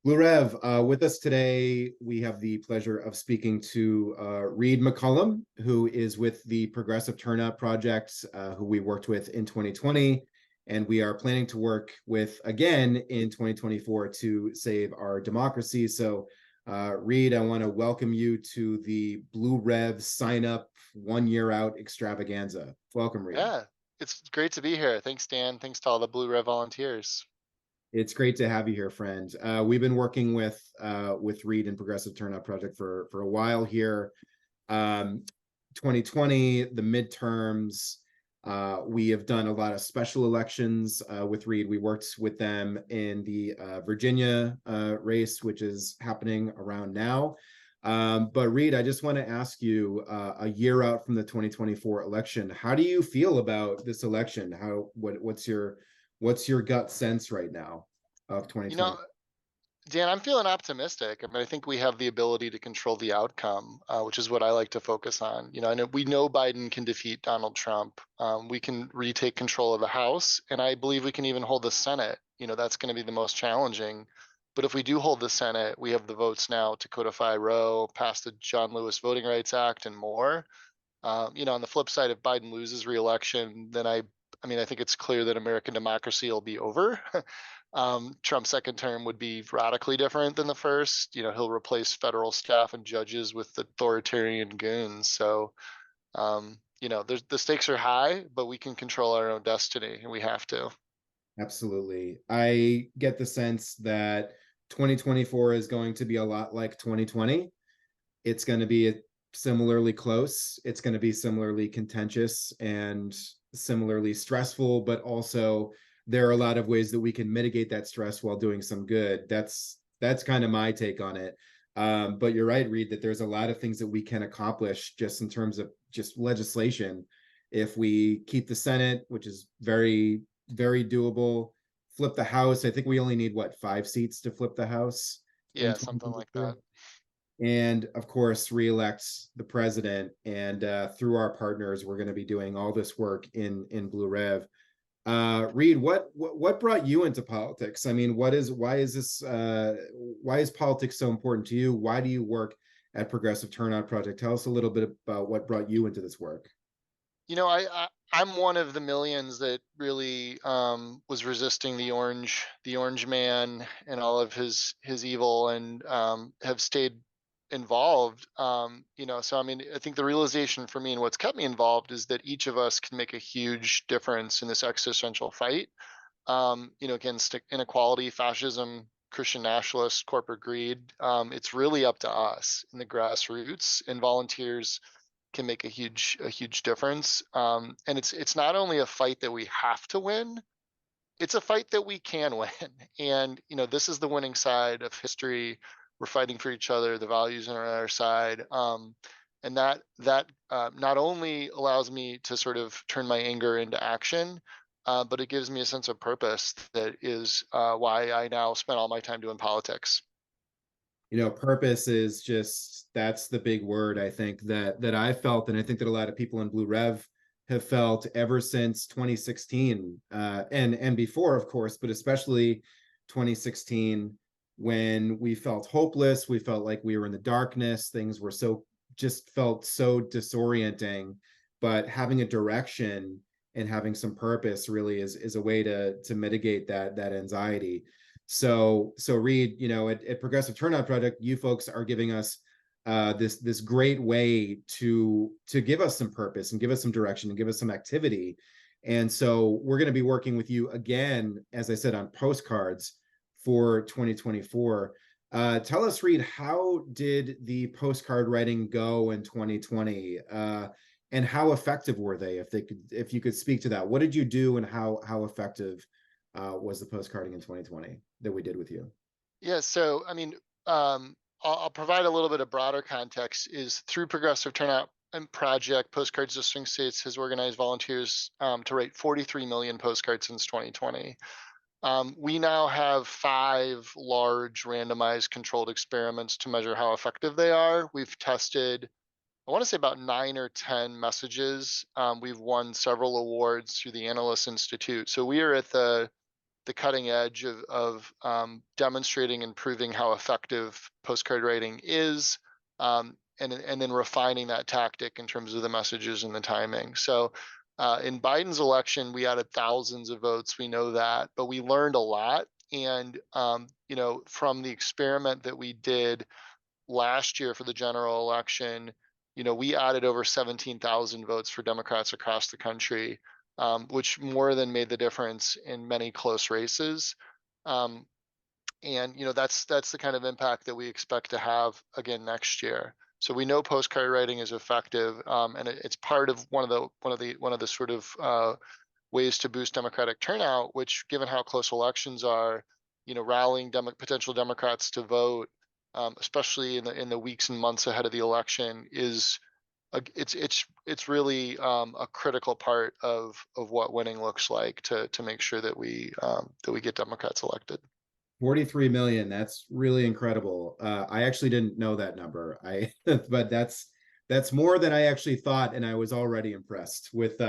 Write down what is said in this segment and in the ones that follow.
Blue Rev, with us today, we have the pleasure of speaking to Reid McCollum, who is with the Progressive Turnout Project, who we worked with in 2020, and we are planning to work with again in 2024 to save our democracy. So, Reid, I want to welcome you to the Blue Rev Sign Up 1 Year Out Extravaganza. Welcome, Reid. Yeah, it's great to be here. Thanks, Dan. Thanks to all the Blue Red volunteers. It's great to have you here, friend. We've been working with Reid and Progressive Turnout Project for a while here. 2020, the midterms. We have done a lot of special elections with Reid. We worked with them in the Virginia race, which is happening around now. But Reid, I just want to ask you, a year out from the 2024 election, how do you feel about this election? What's your gut sense right now of You 2020? know, Dan, I'm feeling optimistic. I mean, I think we have the ability to control the outcome, which is what I like to focus on. I know we know Biden can defeat Donald Trump. We can retake control of the House, and I believe we can even hold the Senate. That's going to be the most challenging. But if we do hold the Senate, we have the votes now to codify Roe, pass the John Lewis Voting Rights Act, and more. On the flip side, if Biden loses re-election, then I mean, I think it's clear that American democracy will be over. Trump's second term would be radically different than the first. He'll replace federal staff and judges with authoritarian goons. So, the stakes are high, but we can control our own destiny, and we have to. Absolutely. I get the sense that 2024 is going to be a lot like 2020. It's going to be similarly close. It's going to be similarly contentious and similarly stressful, but also there are a lot of ways that we can mitigate that stress while doing some good. That's kind of my take on it. But you're right, Reid, that there's a lot of things that we can accomplish just in terms of just legislation. If we keep the Senate, which is very, very doable, flip the House. I think we only need what, 5 seats to flip the House in Yeah, something like 2024, that. and of course re-elect the president. And through our partners, we're going to be doing all this work in Blue Rev. Reid, what brought you into politics? I mean, why is politics so important to you? Why do you work at Progressive Turnout Project? Tell us a little bit about what brought you into this work. I'm one of the millions that really was resisting the orange man and all of his evil, and have stayed involved. So I mean, I think the realization for me and what's kept me involved is that each of us can make a huge difference in this existential fight. Against inequality, fascism, Christian nationalists, corporate greed. It's really up to us in the grassroots, and volunteers can make a huge difference. And it's not only a fight that we have to win; it's a fight that we can win. And this is the winning side of history. We're fighting for each other. The values are on our side. And that not only allows me to sort of turn my anger into action, but it gives me a sense of purpose that is why I now spend all my time doing politics. Purpose is just, that's the big word, I think, that I felt, and I think that a lot of people in Blue Rev have felt ever since 2016, and before, of course, but especially 2016, when we felt hopeless. We felt like we were in the darkness. Things were just felt so disorienting. But having a direction and having some purpose really is a way to mitigate that anxiety. So Reid, at Progressive Turnout Project, you folks are giving us this great way to give us some purpose and give us some direction and give us some activity. And so we're going to be working with you again, as I said, on postcards for 2024. Tell us, Reid, how did the postcard writing go in 2020? And how effective were they? If you could speak to that, what did you do, and how effective was the postcarding in 2020 that we did with you? Yeah, so I mean, I'll provide a little bit of broader context. Is through Progressive Turnout and Project, Postcards of Swing States has organized volunteers to write 43 million postcards since 2020. We now have 5 large randomized controlled experiments to measure how effective they are. We've tested, I want to say, about 9 or 10 messages. We've won several awards through the Analyst Institute. So we are at the the cutting edge of demonstrating and proving how effective postcard writing is, and then refining that tactic in terms of the messages and the timing. So in Biden's election, we added thousands of votes. We know that, but we learned a lot. And from the experiment that we did last year for the general election, we added over 17,000 votes for Democrats across the country, which more than made the difference in many close races. Um, and that's the kind of impact that we expect to have again next year. So we know postcard writing is effective, and it's part of one of the sort of ways to boost Democratic turnout. Which, given how close elections are, rallying potential Democrats to vote, especially in the weeks and months ahead of the election, is it's really a critical part of what winning looks like to make sure that we get Democrats elected. 43 million. That's really incredible. I actually didn't know that number. But that's more than I actually thought, and I was already impressed with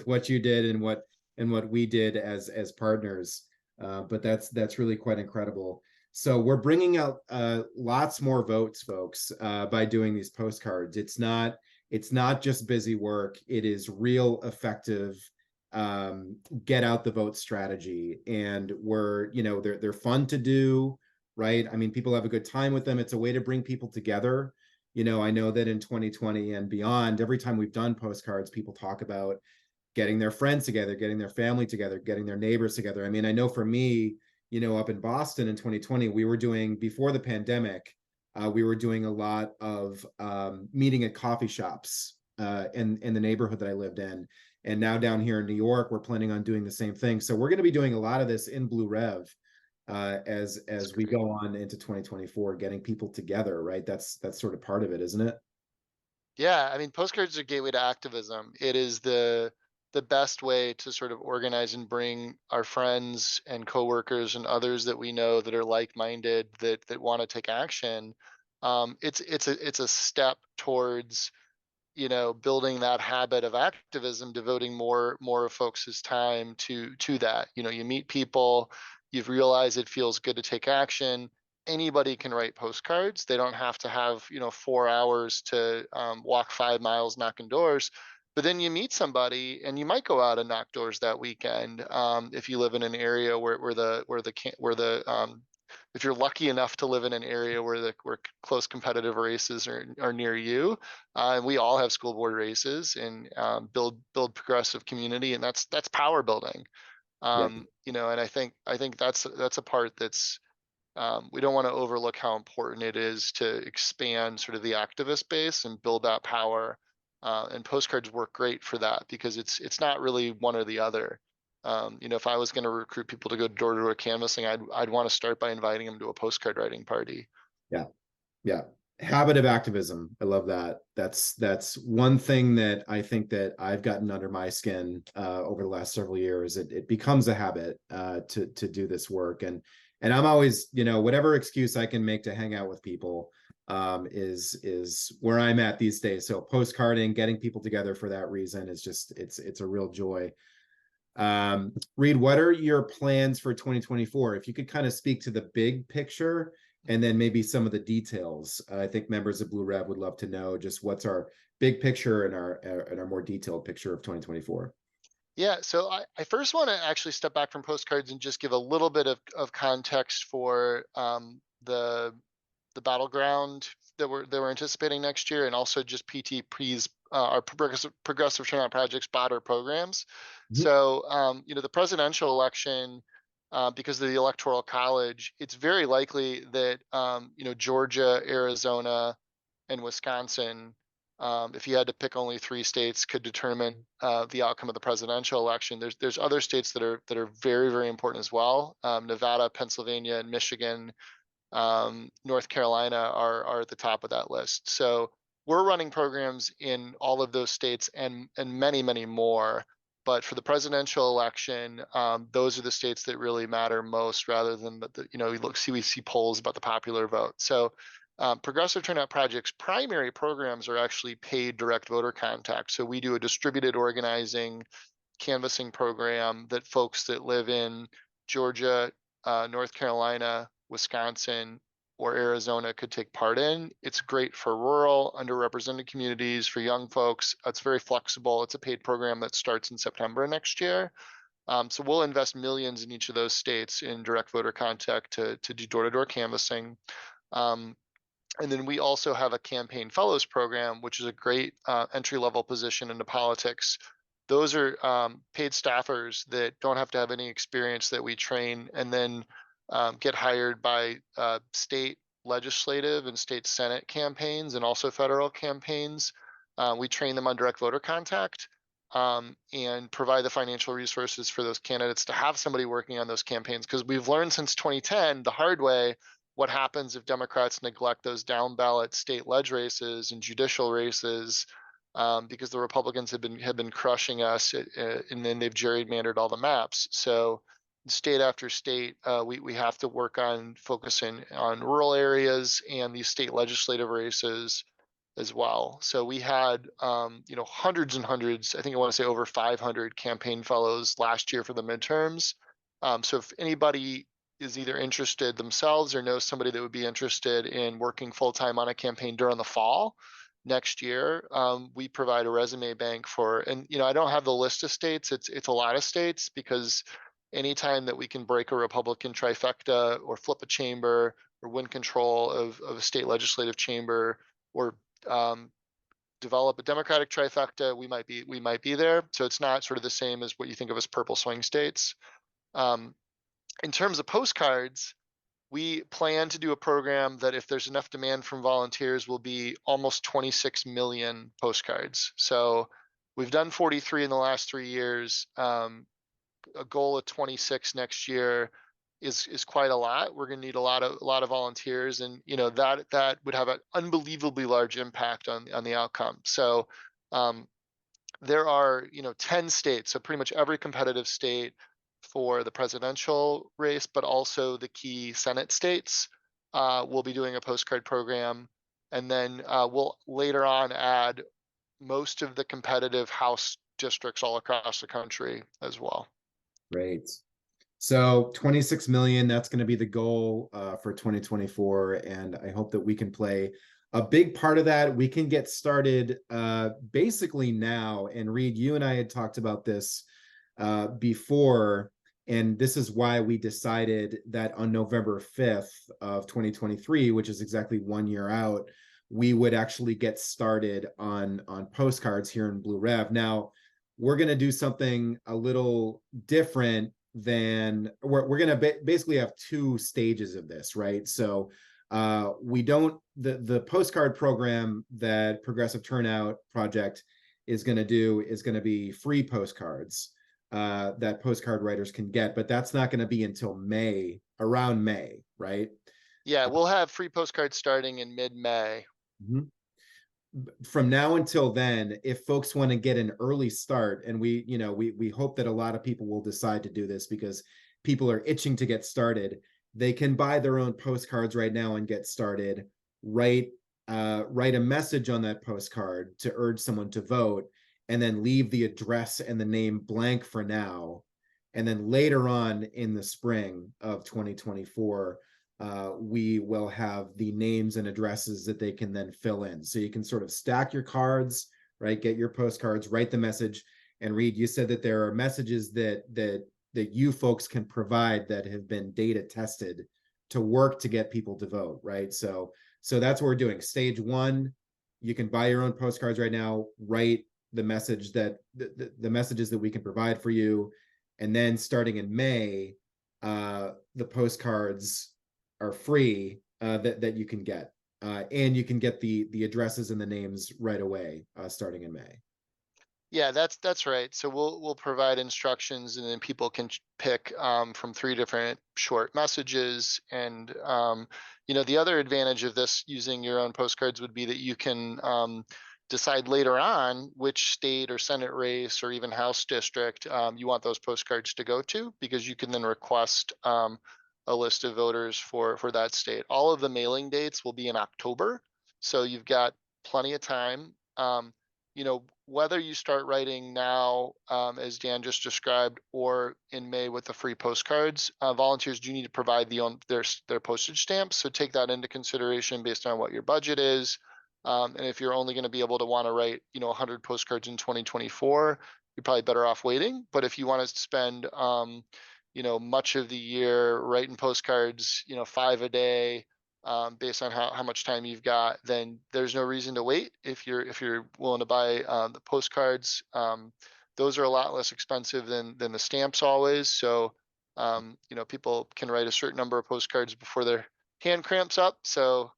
what you did and what we did as partners. But that's really quite incredible. So we're bringing out lots more votes, folks, by doing these postcards. It's not just busy work. It is real effective get out the vote strategy. And they're fun to do, right? I mean, people have a good time with them. It's a way to bring people together. I know that in 2020 and beyond, every time we've done postcards, people talk about getting their friends together, getting their family together, getting their neighbors together. I mean, I know for me, up in Boston in 2020, we were doing, before the pandemic, we were doing a lot of meeting at coffee shops in the neighborhood that I lived in. And now down here in New York, we're planning on doing the same thing. So we're going to be doing a lot of this in Blue Rev as we go on into 2024, getting people together, right? That's sort of part of it, isn't it? Yeah, I mean, postcards are a gateway to activism. It is the best way to sort of organize and bring our friends and coworkers and others that we know that are like-minded, that want to take action. It's a step towards building that habit of activism, devoting more of folks' time to that. You meet people, you've realized it feels good to take action. Anybody can write postcards. They don't have to have 4 hours to walk 5 miles knocking doors. But then you meet somebody, and you might go out and knock doors that weekend, if you live in an area where if you're lucky enough to live in an area where close competitive races are near you. And we all have school board races, and build progressive community, and that's power building. Yeah. And I think that's a part that's, we don't want to overlook how important it is to expand sort of the activist base and build that power. And postcards work great for that, because it's not really one or the other. If I was going to recruit people to go door to door canvassing, I'd want to start by inviting them to a postcard writing party. Yeah. Yeah. Habit of activism. I love that. That's one thing that I think that I've gotten under my skin over the last several years. It becomes a habit to do this work. And I'm always, whatever excuse I can make to hang out with people is where I'm at these days. So postcarding, getting people together for that reason is just it's a real joy. Reid, what are your plans for 2024? If you could kind of speak to the big picture and then maybe some of the details. I think members of Blue Rev would love to know just what's our big picture and our more detailed picture of 2024. Yeah, so I first want to actually step back from postcards and just give a little bit of context for the battleground that we're anticipating next year, and also just PTP's, our progressive turnout projects broader programs. Mhm. So the presidential election, because of the electoral college, it's very likely that Georgia, Arizona, and Wisconsin, if you had to pick only three states, could determine the outcome of the presidential election. There's other states that are very, very important as well. Nevada, Pennsylvania, and Michigan, North Carolina are at the top of that list. So we're running programs in all of those states, and many, many more. But for the presidential election, those are the states that really matter most, rather than we see polls about the popular vote. So progressive turnout projects primary programs are actually paid direct voter contact. So we do a distributed organizing canvassing program that folks that live in Georgia, North Carolina, Wisconsin, or Arizona could take part in. It's great for rural, underrepresented communities, for young folks. It's very flexible. It's a paid program that starts in September next year. So we'll invest millions in each of those states in direct voter contact to do door-to-door canvassing. Um, and then we also have a campaign fellows program, which is a great entry level position into politics. Those are paid staffers that don't have to have any experience that we train and then get hired by state legislative and state Senate campaigns and also federal campaigns. We train them on direct voter contact and provide the financial resources for those candidates to have somebody working on those campaigns. Because we've learned since 2010 the hard way what happens if Democrats neglect those down ballot state ledge races and judicial races because the Republicans have been crushing us, and then they've gerrymandered all the maps. So state after state, we have to work on focusing on rural areas and these state legislative races as well. So we had hundreds and hundreds. I think I want to say over 500 campaign fellows last year for the midterms. So if anybody is either interested themselves or knows somebody that would be interested in working full time on a campaign during the fall next year, we provide a resume bank for. And I don't have the list of states. It's a lot of states because anytime that we can break a Republican trifecta or flip a chamber or win control of a state legislative chamber or um, develop a Democratic trifecta, we might be there. So it's not sort of the same as what you think of as purple swing states. Um, in terms of postcards, we plan to do a program that, if there's enough demand from volunteers, will be almost 26 million postcards. So we've done 43 in the last 3 years. A goal of 26 next year is quite a lot. We're going to need a lot of volunteers, and that would have an unbelievably large impact on the outcome. So um, there are 10 states, so pretty much every competitive state for the presidential race, but also the key Senate states will be doing a postcard program, and then we'll later on add most of the competitive House districts all across the country as well. Great. So 26 million, that's going to be the goal for 2024. And I hope that we can play a big part of that. We can get started basically now. And Reid, you and I had talked about this before. And this is why we decided that on November 5th of 2023, which is exactly 1 year out, we would actually get started on postcards here in Blue Rev. Now, we're going to do something a little different than we're going to basically have two stages of this, right? So we don't the postcard program that Progressive Turnout Project is going to do is going to be free postcards that postcard writers can get, but that's not going to be until around May, right? Yeah, we'll have free postcards starting in mid-May. Mm-hmm. From now until then, if folks want to get an early start, and we hope that a lot of people will decide to do this because people are itching to get started, they can buy their own postcards right now and get started. Write a message on that postcard to urge someone to vote, and then leave the address and the name blank for now. And then later on in the spring of 2024, we will have the names and addresses that they can then fill in. So you can sort of stack your cards, right? Get your postcards, write the message. And Reid, you said that there are messages that you folks can provide that have been data tested to work to get people to vote, right? So that's what we're doing. Stage one, you can buy your own postcards right now, write the message that the messages that we can provide for you. And then starting in May, the postcards are free that you can get, and you can get the addresses and the names right away starting in May. Yeah, that's right. So we'll provide instructions, and then people can pick from 3 different short messages. And the other advantage of this using your own postcards would be that you can decide later on which state or Senate race or even House district you want those postcards to go to, because you can then request a list of voters for that state. All of the mailing dates will be in October, so you've got plenty of time. whether you start writing now, as Dan just described, or in May with the free postcards, volunteers do need to provide their postage stamps. So take that into consideration based on what your budget is. And if you're only going to be able to want to write, 100 postcards in 2024, you're probably better off waiting. But if you want to spend, much of the year writing postcards, 5 a day, based on how much time you've got, then there's no reason to wait. If you're willing to buy the postcards, those are a lot less expensive than the stamps always. So people can write a certain number of postcards before their hand cramps up. So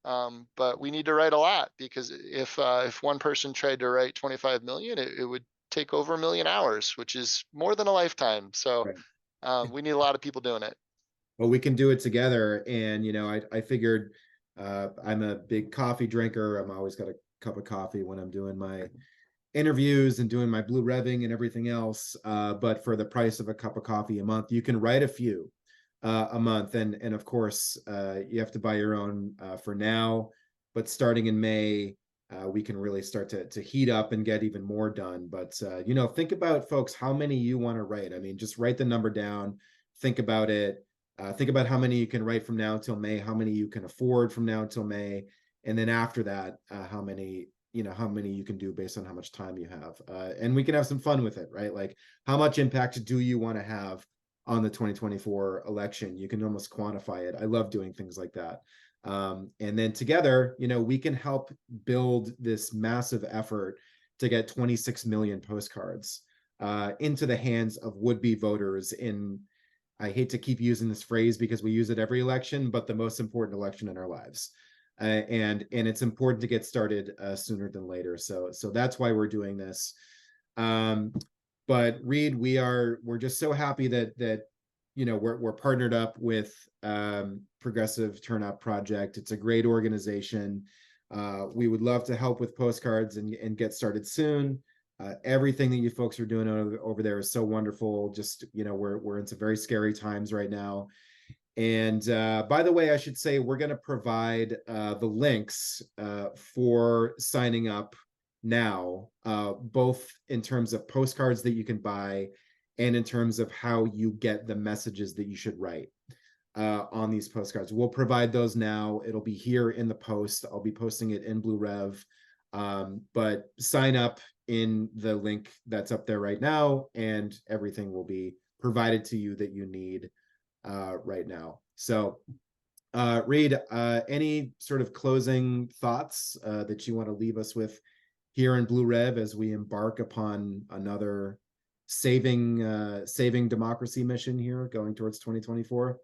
but we need to write a lot, because if one person tried to write 25 million, it would take over 1 million hours, which is more than a lifetime. So Right. we need a lot of people doing it. Well, we can do it together. And, I figured I'm a big coffee drinker. I'm always got a cup of coffee when I'm doing my interviews and doing my blue revving and everything else. But for the price of a cup of coffee a month, you can write a few a month. And of course, you have to buy your own for now. But starting in May, we can really start to heat up and get even more done. But, think about, folks, how many you want to write. I mean, just write the number down, think about it. Think about how many you can write from now until May, how many you can afford from now until May, and then after that, how many you can do based on how much time you have. And we can have some fun with it, right? Like, how much impact do you want to have on the 2024 election? You can almost quantify it. I love doing things like that. And then together, we can help build this massive effort to get 26 million postcards into the hands of would-be voters in, I hate to keep using this phrase because we use it every election, but the most important election in our lives. And it's important to get started sooner than later. So that's why we're doing this. But Reid, we're just so happy that we're partnered up with Progressive Turnout Project. It's a great organization. We would love to help with postcards and get started soon. Everything that you folks are doing over there is so wonderful. Just, we're in some very scary times right now. And by the way, I should say we're going to provide the links for signing up now, both in terms of postcards that you can buy and in terms of how you get the messages that you should write on these postcards. We'll provide those now. It'll be here in the post. I'll be posting it in Blue Rev. But sign up in the link that's up there right now, and everything will be provided to you that you need right now. So, Reid, any sort of closing thoughts that you want to leave us with here in Blue Rev as we embark upon another saving democracy mission here going towards 2024?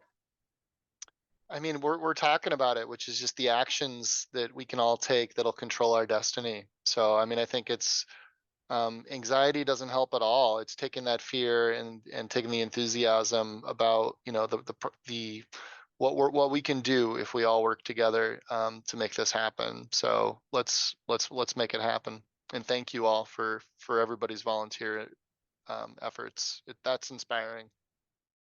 I mean, we're talking about it, which is just the actions that we can all take that'll control our destiny. So, I mean, I think it's anxiety doesn't help at all. It's taking that fear and taking the enthusiasm about the what we can do if we all work together to make this happen. So let's make it happen. And thank you all for everybody's volunteer efforts. That's inspiring.